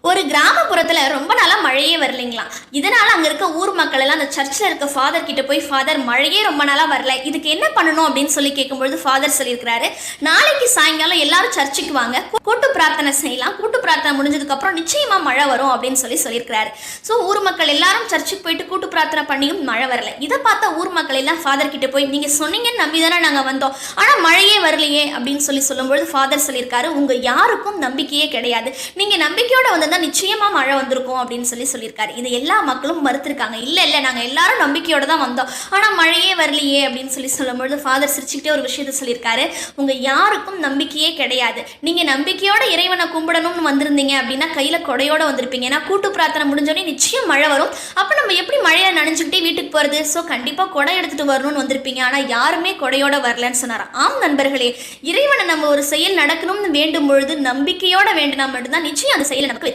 ஒரு கிராமப்புறத்துல ரொம்ப நாளா மழையே வரலைங்களாம். இதனால அங்க இருக்க ஊர் மக்கள் எல்லாம் அந்த சர்ச்ல இருக்க ஃபாதர் கிட்ட போய், ஃபாதர் மழையே ரொம்ப நாளா வரல, இதுக்கு என்ன பண்ணணும் அப்படின்னு சொல்லி கேட்கும்பொழுது ஃபாதர் சொல்லியிருக்கிறாரு, நாளைக்கு சாயங்காலம் எல்லாரும் சர்ச்சுக்கு வாங்க, கூட்டு பிரார்த்தனை செய்யலாம், கூட்டு பிரார்த்தனை முடிஞ்சதுக்கு அப்புறம் நிச்சயமா மழை வரும் அப்படின்னு சொல்லியிருக்கிறாரு. ஸோ ஊர் மக்கள் எல்லாரும் சர்ச்சுக்கு போயிட்டு கூட்டு பிரார்த்தனை பண்ணியும் மழை வரல. இதை பார்த்தா ஊர் மக்கள் எல்லாம் ஃபாதர் கிட்ட போய், நீங்க சொன்னீங்கன்னு நம்பி தானே நாங்க வந்தோம், ஆனா மழையே வரலையே அப்படின்னு சொல்லும்பொழுது ஃபாதர் சொல்லியிருக்காரு, உங்க யாருக்கும் நம்பிக்கையே கிடையாது, நீங்க நம்பிக்கையோட வந்து நிச்சயமா மழை வந்திருக்கும் அப்படின்னு சொல்லியிருக்காரு. இது எல்லா மக்களும் மறுத்திருக்காங்க. இல்ல நாங்க எல்லாரும் நம்பிக்கையோட தான் வந்தோம், ஆனா மழையே வரலையே அப்படின்னு சொல்லும்போது ஃபாதர் சிரிச்சுக்கிட்டே ஒரு விஷயத்த சொல்லியிருக்காரு, உங்க யாருக்கும் நம்பிக்கையே கிடையாது, நீங்க நம்பிக்கையோட இறைவனை கும்பிடணும்னு வந்திருந்தீங்க அப்படின்னா கையில கொடையோட வந்திருப்பீங்க. ஏன்னா கூட்டு பிரார்த்தனை முடிஞ்சோடனே நிச்சயம் மழை வரும், அப்ப நம்ம எப்படி மழையை நனைஞ்சுக்கிட்டே வீட்டுக்கு போறது, ஸோ கண்டிப்பா கொடை எடுத்துட்டு வரணும்னு வந்திருப்பீங்க, ஆனா யாருமே கொடையோட வரலன்னு சொன்னார். ஆம் நண்பர்களே, இறைவனை நம்ம ஒரு செயல் நடக்கணும்னு வேண்டும் பொழுது நம்பிக்கையோட வேண்டினா மட்டும்தான் நிச்சயம் அந்த செயலை நமக்கு